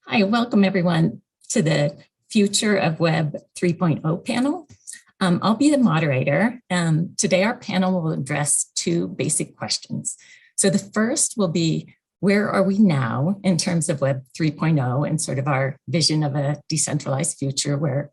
Hi, welcome everyone to the Future of Web 3.0 panel. I'll be the moderator. Today our panel will address two basic questions. So the first will be, where are we now in terms of Web 3.0 and sort of our vision of a decentralized future where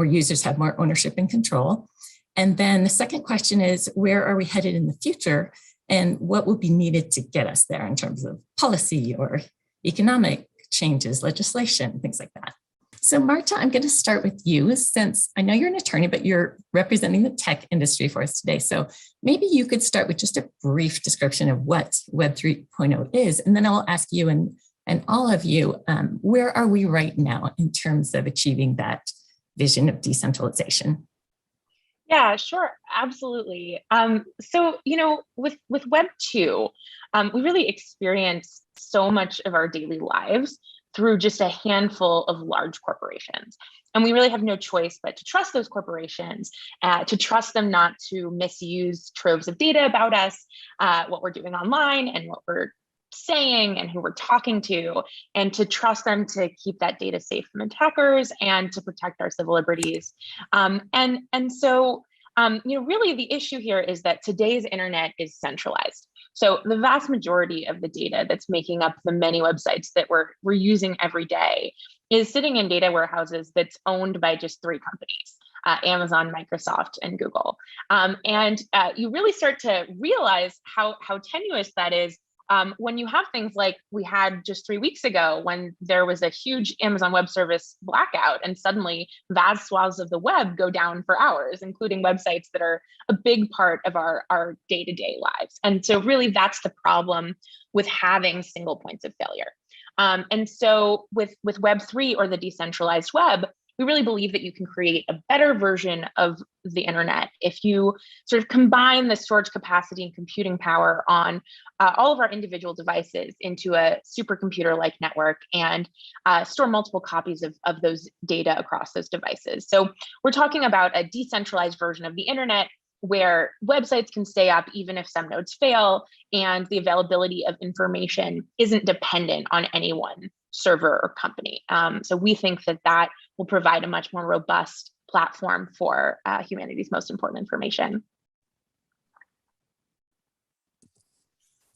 users have more ownership and control? And then the second question is, where are we headed in the future and what will be needed to get us there in terms of policy or economic changes, legislation, things like that. So Marta, I'm going to start with you since I know you're an attorney, but you're representing the tech industry for us today. So maybe you could start with just a brief description of what Web 3.0 is, and then I'll ask you and all of you, where are we right now in terms of achieving that vision of decentralization? Yeah, sure, absolutely. So, with Web 2, we really experience so much of our daily lives through just a handful of large corporations. And we really have no choice but to trust those corporations, to trust them not to misuse troves of data about us, what we're doing online and what we're saying and who we're talking to, and to trust them to keep that data safe from attackers and to protect our civil liberties. So really the issue here is that today's internet is centralized. So the vast majority of the data that's making up the many websites that we're using every day is sitting in data warehouses that's owned by just three companies, Amazon, Microsoft, and Google. You really start to realize how tenuous that is when you have things like we had just 3 weeks ago when there was a huge Amazon Web Service blackout and suddenly vast swaths of the web go down for hours, including websites that are a big part of our day-to-day lives. And so really that's the problem with having single points of failure. And so with Web3 or the decentralized web, we really believe that you can create a better version of the internet if you sort of combine the storage capacity and computing power on all of our individual devices into a supercomputer-like network and store multiple copies of those data across those devices. So we're talking about a decentralized version of the internet where websites can stay up even if some nodes fail, and the availability of information isn't dependent on any one server or company. So we think that will provide a much more robust platform for humanity's most important information.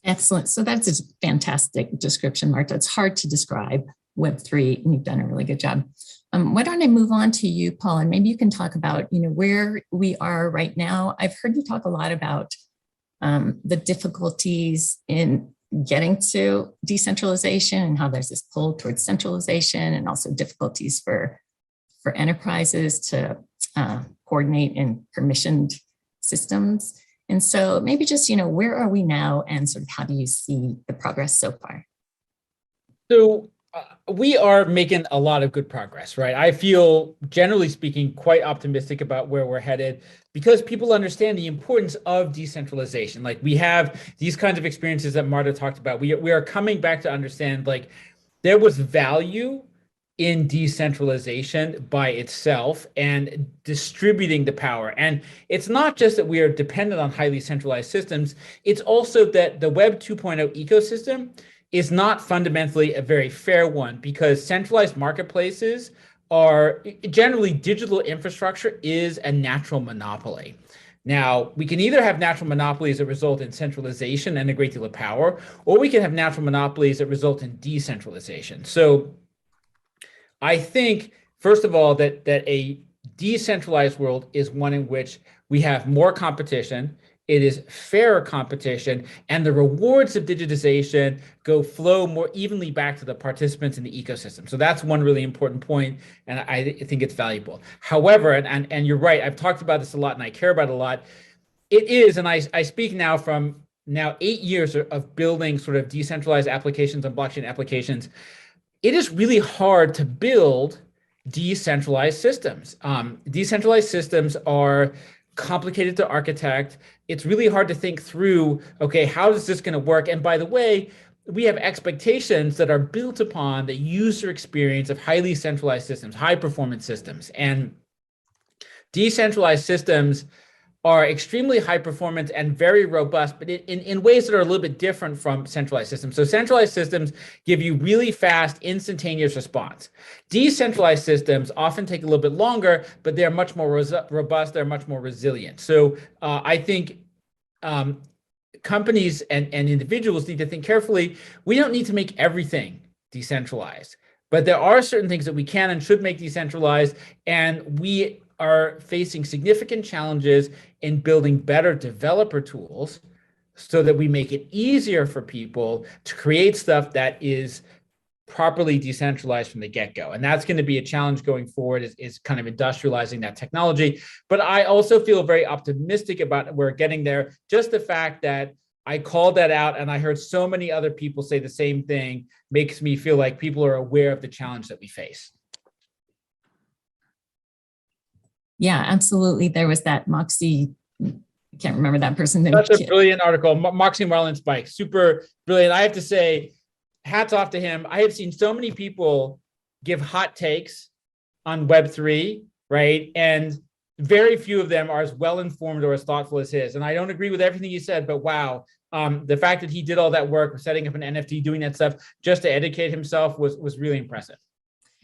Excellent. So that's a fantastic description, Marta. It's hard to describe Web3, and you've done a really good job. Why don't I move on to you, Paul, and maybe you can talk about where we are right now. I've heard you talk a lot about the difficulties in getting to decentralization and how there's this pull towards centralization, and also difficulties for enterprises to coordinate in permissioned systems. And so maybe just, where are we now and sort of how do you see the progress so far? So we are making a lot of good progress, right? I feel, generally speaking, quite optimistic about where we're headed because people understand the importance of decentralization. Like, we have these kinds of experiences that Marta talked about. We are coming back to understand, like, there was value in decentralization by itself and distributing the power. And it's not just that we are dependent on highly centralized systems, it's also that the Web 2.0 ecosystem is not fundamentally a very fair one, because centralized marketplaces are generally, digital infrastructure is a natural monopoly. Now, we can either have natural monopolies that result in centralization and a great deal of power, or we can have natural monopolies that result in decentralization. So I think, first of all, that a decentralized world is one in which we have more competition, it is fairer competition, and the rewards of digitization flow more evenly back to the participants in the ecosystem. So that's one really important point, and I think it's valuable. However, and you're right, I've talked about this a lot and I care about it a lot, it is, and I speak now from 8 years of building sort of decentralized applications and blockchain applications, it is really hard to build decentralized systems. Decentralized systems are complicated to architect. It's really hard to think through, okay, how is this going to work? And by the way, we have expectations that are built upon the user experience of highly centralized systems, high performance systems. And decentralized systems are extremely high performance and very robust, but in ways that are a little bit different from centralized systems. So centralized systems give you really fast, instantaneous response. Decentralized systems often take a little bit longer, but they're much more robust, they're much more resilient. So I think companies and individuals need to think carefully. We don't need to make everything decentralized, but there are certain things that we can and should make decentralized, and we are facing significant challenges in building better developer tools so that we make it easier for people to create stuff that is properly decentralized from the get-go. And that's going to be a challenge going forward, is kind of industrializing that technology. But I also feel very optimistic about we're getting there. Just the fact that I called that out and I heard so many other people say the same thing makes me feel like people are aware of the challenge that we face. Yeah, absolutely. There was that Moxie, I can't remember that person. That's a brilliant article. Moxie Marlin Spike, super brilliant. I have to say, hats off to him. I have seen so many people give hot takes on Web3, right? And very few of them are as well-informed or as thoughtful as his. And I don't agree with everything he said, but wow. The fact that he did all that work, setting up an NFT, doing that stuff, just to educate himself was really impressive.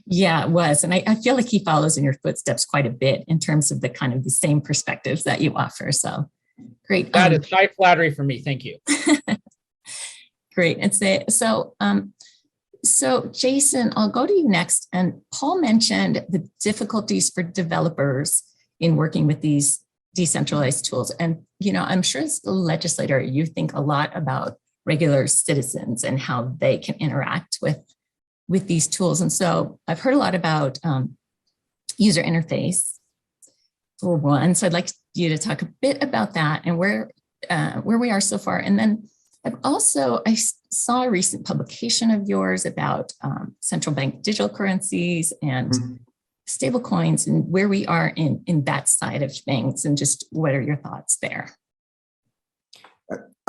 Yeah, it was. And I feel like he follows in your footsteps quite a bit in terms of the kind of the same perspectives that you offer. So great. That is high flattery for me. Thank you. Great. And so Jason, I'll go to you next. And Paul mentioned the difficulties for developers in working with these decentralized tools. And, I'm sure as a legislator, you think a lot about regular citizens and how they can interact with these tools. And so I've heard a lot about user interface for one. So I'd like you to talk a bit about that and where we are so far. And then I saw a recent publication of yours about central bank digital currencies and stable coins and where we are in that side of things, and just what are your thoughts there?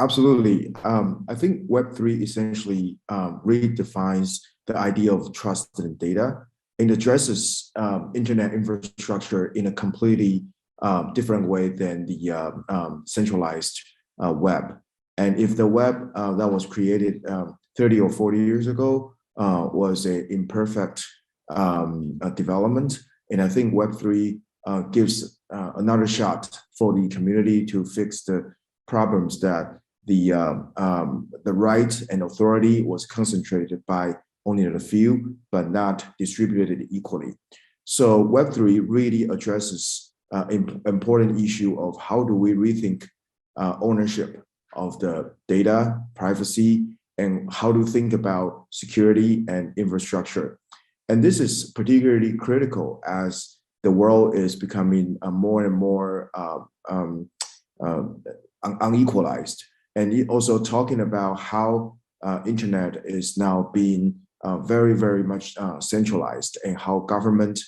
Absolutely. I think Web3 essentially redefines the idea of trust in data and addresses internet infrastructure in a completely different way than the centralized web. And if the web that was created 30 or 40 years ago was an imperfect development, and I think Web3 gives another shot for the community to fix the problems that the right and authority was concentrated by only a few, but not distributed equally. So Web3 really addresses important issue of how do we rethink ownership of the data, privacy, and how to think about security and infrastructure. And this is particularly critical as the world is becoming more and more unequalized. And also talking about how internet is now being very, very much centralized, and how government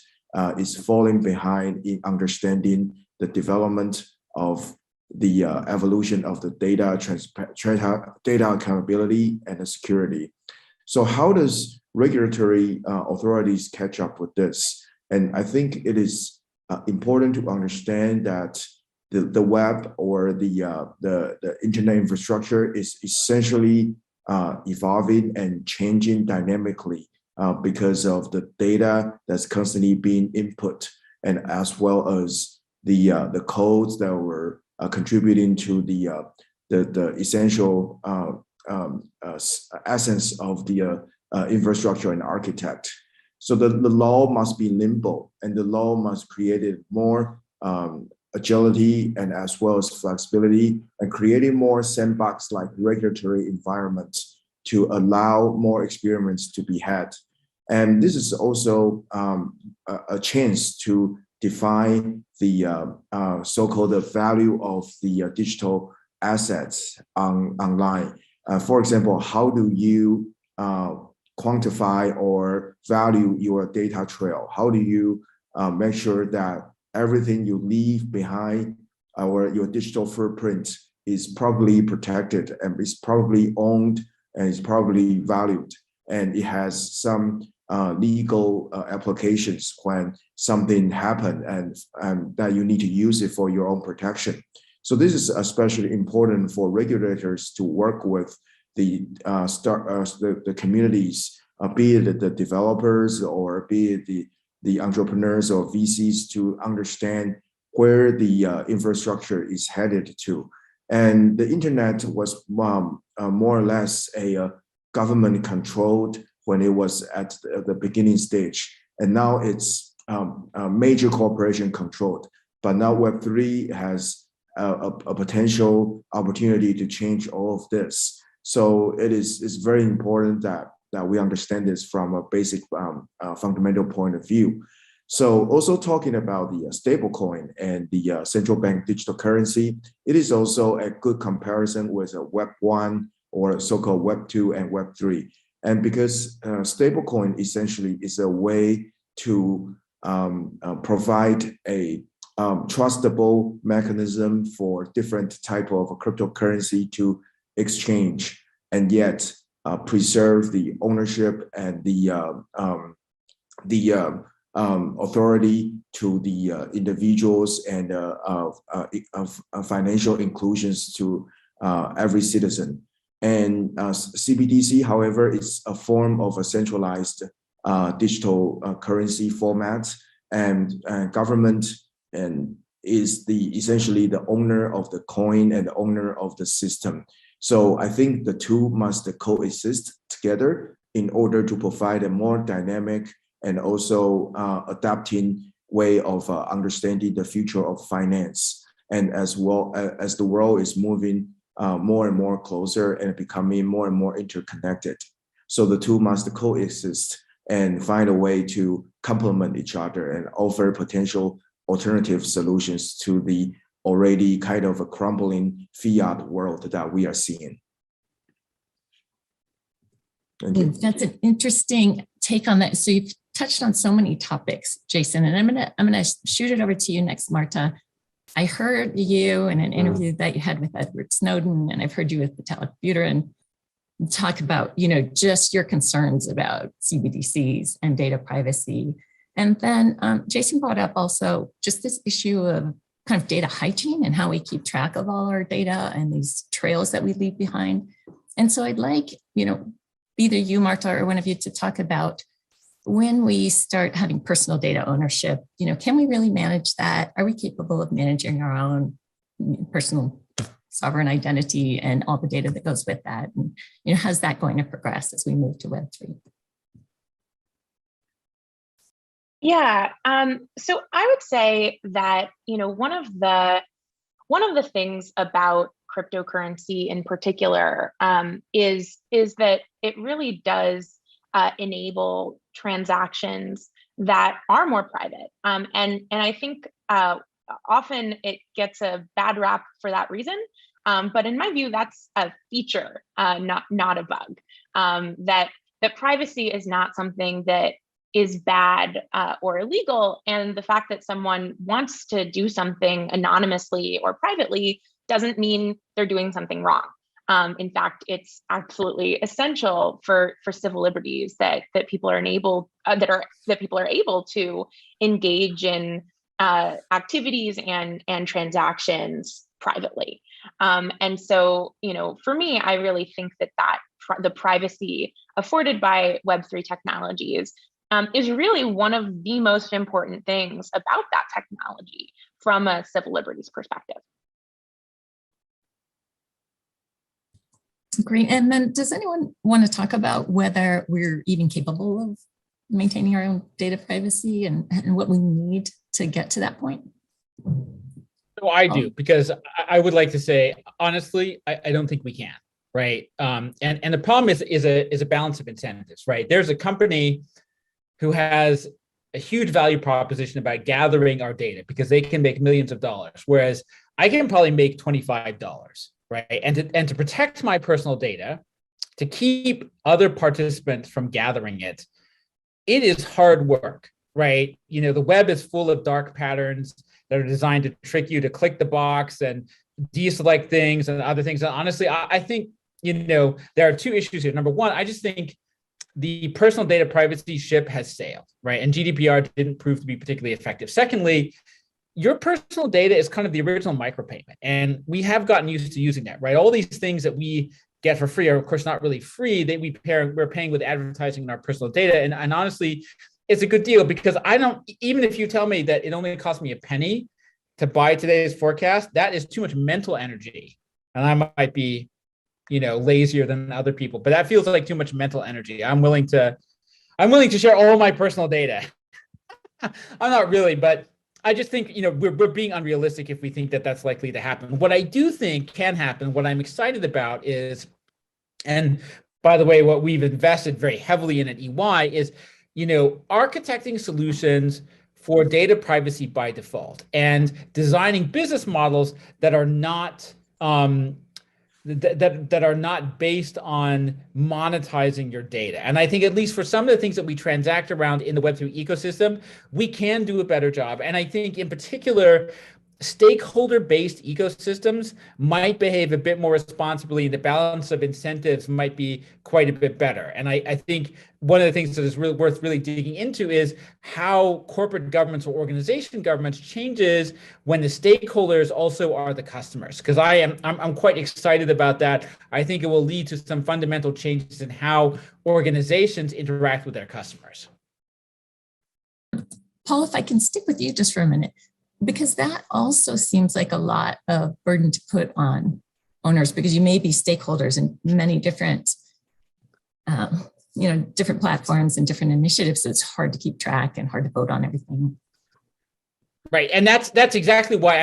is falling behind in understanding the development of the evolution of the data accountability and the security. So how does regulatory authorities catch up with this? And I think it is important to understand that the web or the internet infrastructure is essentially evolving and changing dynamically because of the data that's constantly being input, and as well as the codes that were contributing to the essential essence of the infrastructure and architect. So the law must be nimble, and the law must create more agility and as well as flexibility, and creating more sandbox-like regulatory environments to allow more experiments to be had. And this is also a chance to define the so-called value of the digital assets online. For example, how do you quantify or value your data trail? How do you make sure that everything you leave behind or your digital footprint is probably protected and is probably owned and is probably valued, and it has some legal applications when something happened and that you need to use it for your own protection. So this is especially important for regulators to work with the communities, be it the developers or be it the entrepreneurs or VCs, to understand where the infrastructure is headed to. And the internet was more or less a government controlled when it was at the beginning stage. And now it's a major corporation controlled. But now Web3 has a potential opportunity to change all of this. So it's very important that we understand this from a basic fundamental point of view. So also talking about the stablecoin and the central bank digital currency, it is also a good comparison with a Web 1 or so-called Web 2 and Web 3. And because stablecoin essentially is a way to provide a trustable mechanism for different type of cryptocurrency to exchange, and yet preserve the ownership and the authority to the individuals and financial inclusions to every citizen. And CBDC, however, is a form of a centralized digital currency format, and government is essentially the owner of the coin and the owner of the system. So I think the two must coexist together in order to provide a more dynamic and also adapting way of understanding the future of finance. And as well as the world is moving more and more closer and becoming more and more interconnected. So the two must coexist and find a way to complement each other and offer potential alternative solutions to the already kind of a crumbling fiat world that we are seeing. Thank you. That's an interesting take on that. So you've touched on so many topics, Jason, and I'm gonna shoot it over to you next, Marta. I heard you in an interview that you had with Edward Snowden, and I've heard you with Vitalik Buterin talk about, just your concerns about CBDCs and data privacy. And then Jason brought up also just this issue of kind of data hygiene and how we keep track of all our data and these trails that we leave behind. And so I'd like, either you, Marta, or one of you to talk about when we start having personal data ownership, can we really manage that? Are we capable of managing our own personal sovereign identity and all the data that goes with that? And, how's that going to progress as we move to Web3? Yeah, so I would say that, one of the things about cryptocurrency in particular is that it really does enable transactions that are more private. And I think often it gets a bad rap for that reason. But in my view, that's a feature, not a bug. That privacy is not something that is bad or illegal. And the fact that someone wants to do something anonymously or privately doesn't mean they're doing something wrong. In fact, it's absolutely essential for civil liberties that people are able to engage in activities and transactions privately. And so, for me, I really think that the privacy afforded by Web3 technologies is really one of the most important things about that technology from a civil liberties perspective. Great. And then does anyone want to talk about whether we're even capable of maintaining our own data privacy and what we need to get to that point? So I do, because I would like to say, honestly, I don't think we can, right? And the problem is a balance of incentives, right? There's a company who has a huge value proposition about gathering our data because they can make millions of dollars, whereas I can probably make $25, right? And to protect my personal data, to keep other participants from gathering it, it is hard work, right? The web is full of dark patterns that are designed to trick you to click the box and deselect things and other things. And honestly, I think, there are two issues here. Number one, I just think the personal data privacy ship has sailed, right? And GDPR didn't prove to be particularly effective. Secondly, your personal data is kind of the original micropayment. And we have gotten used to using that, right? All these things that we get for free are, of course, not really free. We're paying with advertising in our personal data. And honestly, it's a good deal because even if you tell me that it only cost me a penny to buy today's forecast, that is too much mental energy. And I might be, lazier than other people, but that feels like too much mental energy. I'm willing to share all my personal data. I'm not really, but I just think, we're being unrealistic if we think that that's likely to happen. What I do think can happen, what I'm excited about is, and by the way, what we've invested very heavily in at EY is, architecting solutions for data privacy by default and designing business models that are not that are not based on monetizing your data. And I think at least for some of the things that we transact around in the Web3 ecosystem, we can do a better job. And I think in particular, stakeholder-based ecosystems might behave a bit more responsibly. The balance of incentives might be quite a bit better. And I think one of the things that is really worth really digging into is how corporate governments or organization governments changes when the stakeholders also are the customers. Because I'm quite excited about that. I think it will lead to some fundamental changes in how organizations interact with their customers. Paul, if I can stick with you just for a minute, because that also seems like a lot of burden to put on owners, because you may be stakeholders in many different, different platforms and different initiatives. So it's hard to keep track and hard to vote on everything. Right. And that's exactly why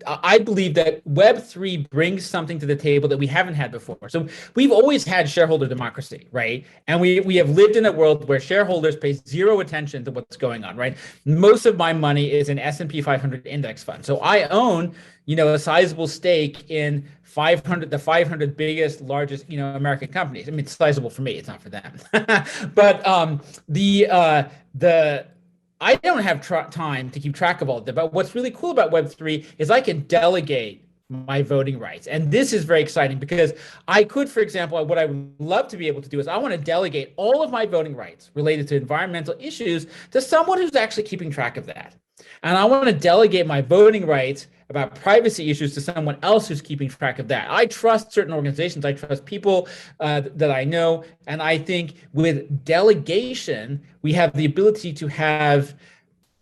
I believe that Web3 brings something to the table that we haven't had before. So we've always had shareholder democracy, right? And we have lived in a world where shareholders pay zero attention to what's going on, right? Most of my money is in S&P 500 index fund. So I own, a sizable stake in the 500 biggest, largest, American companies. I mean, it's sizable for me, it's not for them. But I don't have time to keep track of all of that. But what's really cool about Web3 is I can delegate my voting rights. And this is very exciting because I could, for example, what I would love to be able to do is I want to delegate all of my voting rights related to environmental issues to someone who's actually keeping track of that. And I want to delegate my voting rights about privacy issues to someone else who's keeping track of that. I trust certain organizations. I trust people that I know. And I think with delegation, we have the ability to have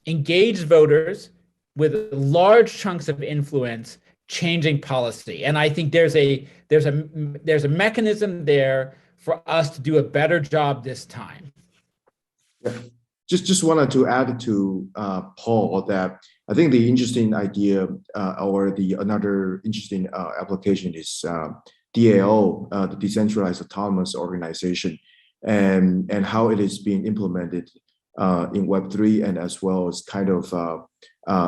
engaged voters with large chunks of influence changing policy. And I think there's a mechanism there for us to do a better job this time. Yeah. Just wanted to add to Paul that I think the interesting idea another interesting application is DAO, the Decentralized Autonomous Organization, and how it is being implemented in Web3 and as well as kind of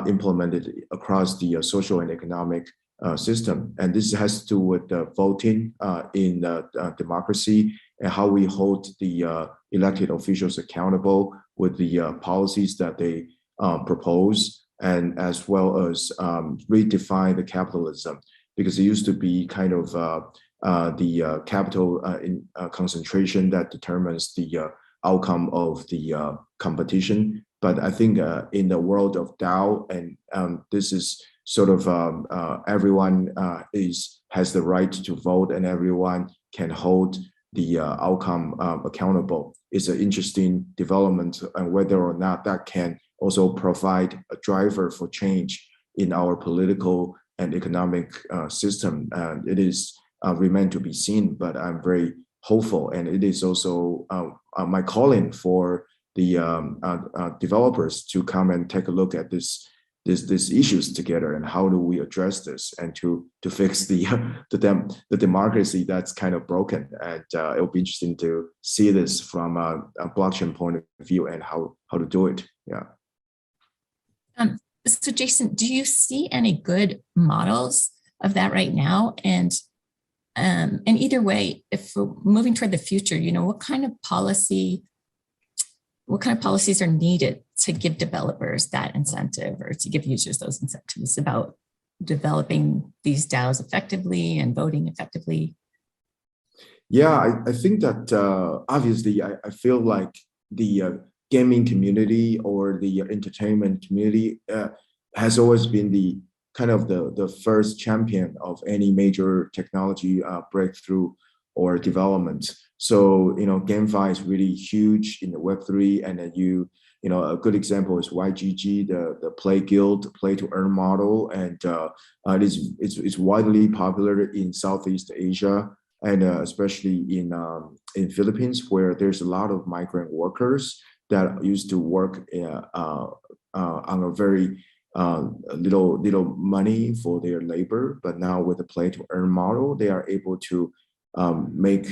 implemented across the social and economic system. And this has to do with voting in democracy and how we hold the elected officials accountable with the policies that they propose, and as well as redefine the capitalism, because it used to be kind of the capital concentration that determines the outcome of the competition. But I think in the world of DAO, and this is sort of everyone has the right to vote, and everyone can hold the outcome accountable. Is an interesting development, and whether or not that can also provide a driver for change in our political and economic system. It is remain to be seen, but I'm very hopeful, and it is also my calling for the developers to come and take a look at these issues together, and how do we address this, and to fix the democracy that's kind of broken. And it'll be interesting to see this from a blockchain point of view and how to do it. Yeah. So Jason, do you see any good models of that right now? And either way, if we're moving toward the future, what kind of policies are needed to give developers that incentive, or to give users those incentives about developing these DAOs effectively and voting effectively? Yeah, I think that obviously I feel like the gaming community or the entertainment community has always been the kind of the first champion of any major technology breakthrough or development. So, GameFi is really huge in the Web3, and then a good example is YGG, the Play Guild, play to earn model, and it's widely popular in Southeast Asia, and especially in Philippines, where there's a lot of migrant workers that used to work on a very little money for their labor, but now with the play to earn model, they are able to make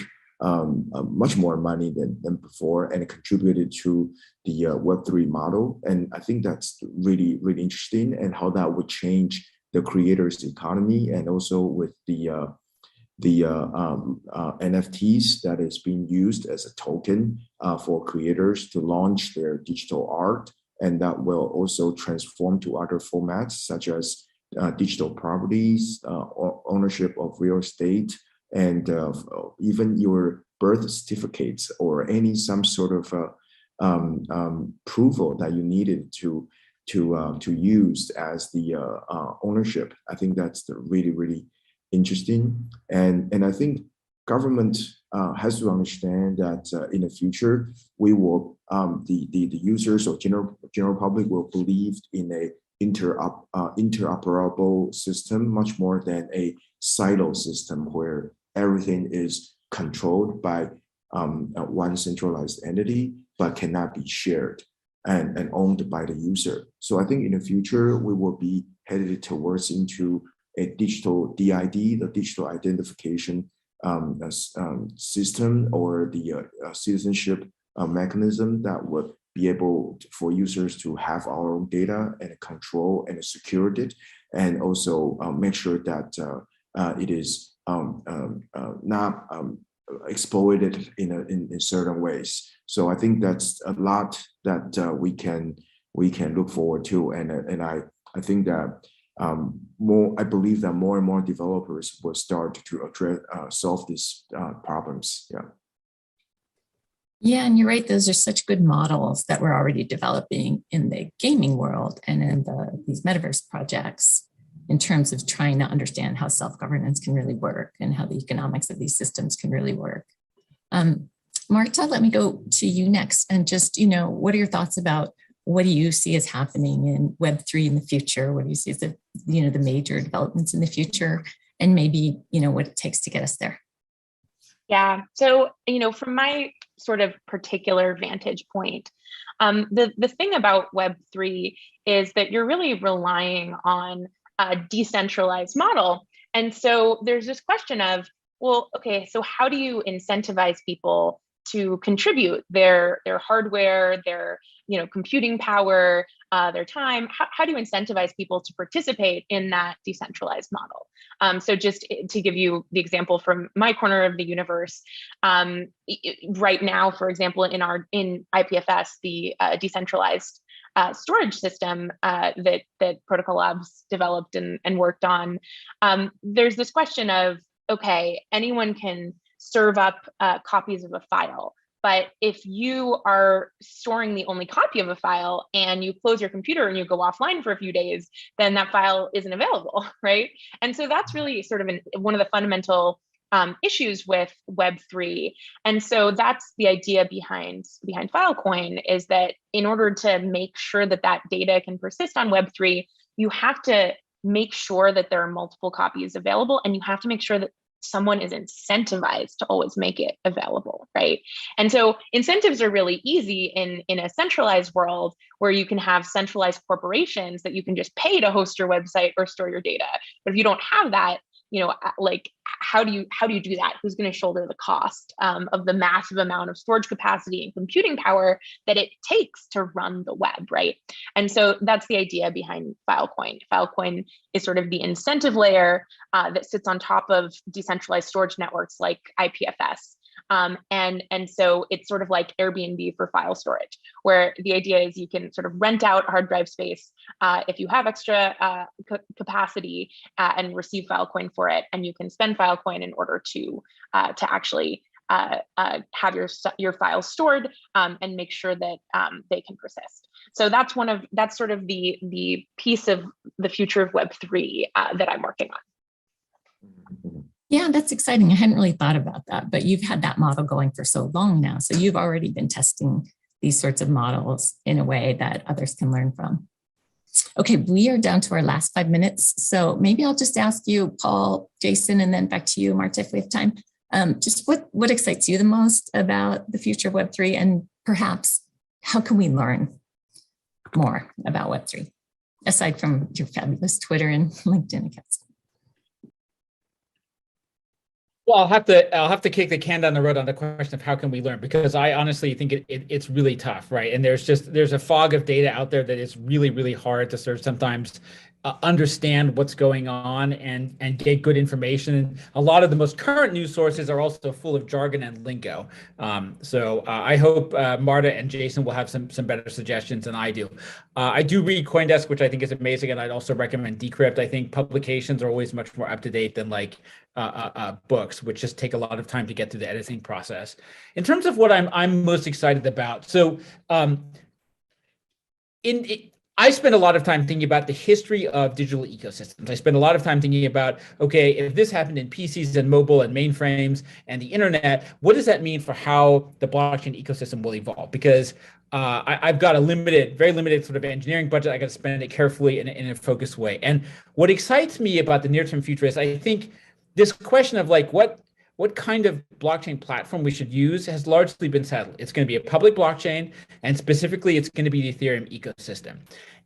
much more money than before, and contributed to the Web3 model. And I think that's really, really interesting, and how that would change the creators' economy, and also with the NFTs that is being used as a token for creators to launch their digital art, and that will also transform to other formats such as digital properties, ownership of real estate, and even your birth certificates, or some sort of approval that you needed to use as the ownership. I think that's really, really interesting, and I think government has to understand that in the future we will the users or general public will believe in a interoperable system much more than a silo system where everything is controlled by one centralized entity but cannot be shared and owned by the user. So I think in the future we will be headed towards into a digital DID, the digital identification system, or the citizenship mechanism that would be able for users to have our own data and control and secure it, and also make sure that it is not exploited in certain ways. So I think that's a lot that we can look forward to, and I think that I believe that more and more developers will start to address solve these problems. Yeah. Yeah, and you're right. Those are such good models that we're already developing in the gaming world and in these metaverse projects, in terms of trying to understand how self-governance can really work and how the economics of these systems can really work. Marta, let me go to you next, and just, what are your thoughts about what do you see as happening in Web3 in the future? What do you see as the major developments in the future, and maybe, what it takes to get us there? Yeah, so, from my sort of particular vantage point, the thing about Web3 is that you're really relying on a decentralized model. And so there's this question of, well, okay, so how do you incentivize people to contribute their hardware, their computing power, their time? How do you incentivize people to participate in that decentralized model? So just to give you the example from my corner of the universe, right now, for example, in IPFS, the decentralized storage system that Protocol Labs developed and worked on, there's this question of, okay, anyone can serve up copies of a file. But if you are storing the only copy of a file and you close your computer and you go offline for a few days, then that file isn't available, right? And so that's really sort of one of the fundamental issues with Web3. And so that's the idea behind Filecoin, is that in order to make sure that that data can persist on Web3, you have to make sure that there are multiple copies available, and you have to make sure that someone is incentivized to always make it available, right? And so incentives are really easy in a centralized world where you can have centralized corporations that you can just pay to host your website or store your data. But if you don't have that, like, how do you do that? Who's going to shoulder the cost of the massive amount of storage capacity and computing power that it takes to run the web, right? And so that's the idea behind Filecoin. Filecoin is sort of the incentive layer that sits on top of decentralized storage networks like IPFS. And so it's sort of like Airbnb for file storage, where the idea is you can sort of rent out hard drive space if you have extra capacity and receive Filecoin for it, and you can spend Filecoin in order to actually have your files stored and make sure that they can persist. So that's sort of the piece of the future of Web3 that I'm working on. Yeah, that's exciting. I hadn't really thought about that, but you've had that model going for so long now. So you've already been testing these sorts of models in a way that others can learn from. Okay, we are down to our last 5 minutes. So maybe I'll just ask you, Paul, Jason, and then back to you, Marta, if we have time. Just what excites you the most about the future of Web3, and perhaps how can we learn more about Web3, aside from your fabulous Twitter and LinkedIn accounts? Well, I'll have to kick the can down the road on the question of how can we learn, because I honestly think it's really tough, right? And there's a fog of data out there that is really, really hard to sort of sometimes understand what's going on and get good information. And a lot of the most current news sources are also full of jargon and lingo. So I hope Marta and Jason will have some better suggestions than I do. I do read CoinDesk, which I think is amazing, and I'd also recommend Decrypt. I think publications are always much more up to date than like books, which just take a lot of time to get through the editing process. In terms of what I'm most excited about, so I spend a lot of time thinking about the history of digital ecosystems. I spend a lot of time thinking about, okay, if this happened in PCs and mobile and mainframes and the internet, what does that mean for how the blockchain ecosystem will evolve? Because I've got a very limited sort of engineering budget. I got to spend it carefully in a focused way. And what excites me about the near-term future is I think this question of like what kind of blockchain platform we should use has largely been settled. It's going to be a public blockchain, and specifically it's going to be the Ethereum ecosystem.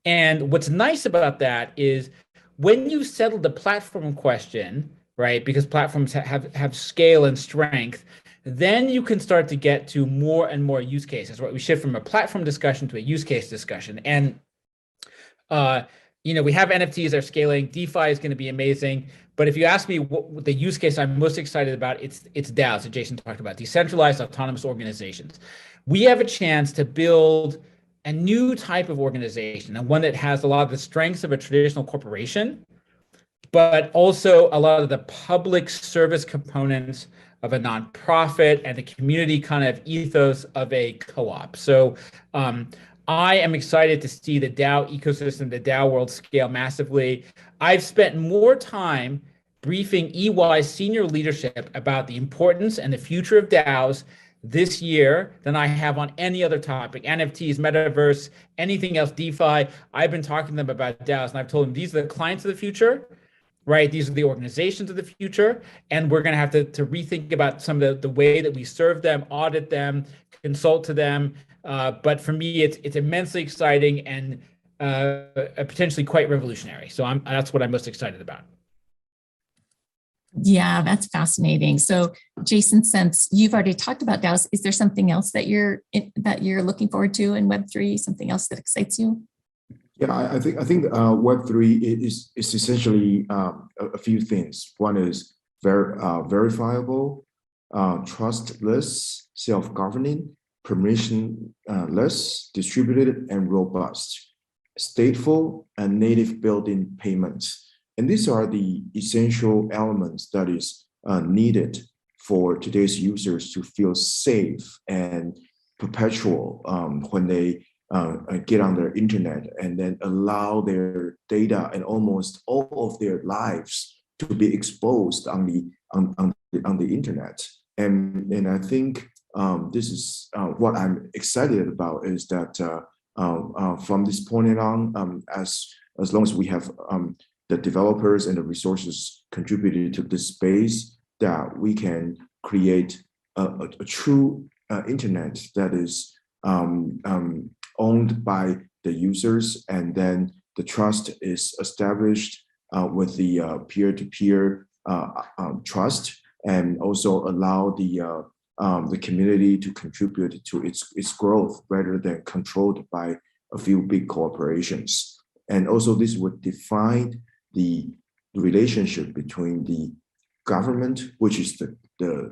And what's nice about that is when you settle the platform question, right, because platforms have scale and strength, then you can start to get to more and more use cases, right? We shift from a platform discussion to a use case discussion. And we have NFTs that are scaling. DeFi is going to be amazing. But if you ask me what the use case I'm most excited about, it's DAOs that Jason talked about, decentralized autonomous organizations. We have a chance to build a new type of organization, and one that has a lot of the strengths of a traditional corporation, but also a lot of the public service components of a nonprofit and the community kind of ethos of a co-op. So I am excited to see the DAO ecosystem, the DAO world scale massively. I've spent more time briefing EY senior leadership about the importance and the future of DAOs this year than I have on any other topic, NFTs, metaverse, anything else, DeFi. I've been talking to them about DAOs, and I've told them these are the clients of the future, right? These are the organizations of the future, and we're going to have to rethink about some of the way that we serve them, audit them, consult to them. But for me, it's immensely exciting and potentially quite revolutionary. So that's what I'm most excited about. Yeah, that's fascinating. So, Jason, since you've already talked about DAOs, is there something else that you're looking forward to in Web3? Something else that excites you? Yeah, I think Web3 is essentially a few things. One is verifiable, trustless, self-governing, permissionless, distributed, and robust, stateful, and native built-in payments. And these are the essential elements that is needed for today's users to feel safe and perpetual when they get on the internet, and then allow their data and almost all of their lives to be exposed on the internet. And I think this is what I'm excited about, is that from this point on, as long as we have the developers and the resources contributed to this space, that we can create a true internet that is owned by the users, and then the trust is established with the peer-to-peer trust, and also allow the community to contribute to its growth rather than controlled by a few big corporations. And also this would define the relationship between the government, which is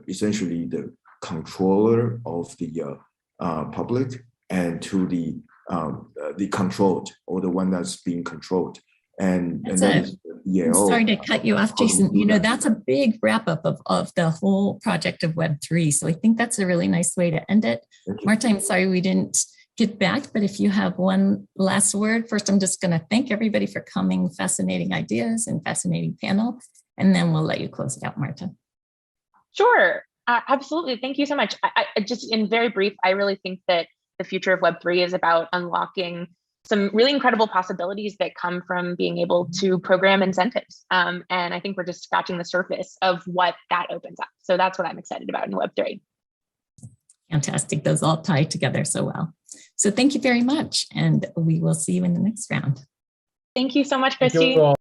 essentially the controller of the public, and to the controlled, or the one that's being controlled. And That's then I'm sorry to cut you off, Jason. You know, that's a big wrap up of the whole project of Web3. So I think that's a really nice way to end it. Marta, I'm sorry we didn't get back, but if you have one last word, first, I'm just going to thank everybody for coming, fascinating ideas and fascinating panel, and then we'll let you close it out, Marta. Sure, absolutely. Thank you so much. I just in very brief, I really think that the future of Web3 is about unlocking some really incredible possibilities that come from being able to program incentives. And I think we're just scratching the surface of what that opens up. So that's what I'm excited about in Web3. Fantastic. Those all tie together so well. So thank you very much. And we will see you in the next round. Thank you so much, Thank you Kristi. all.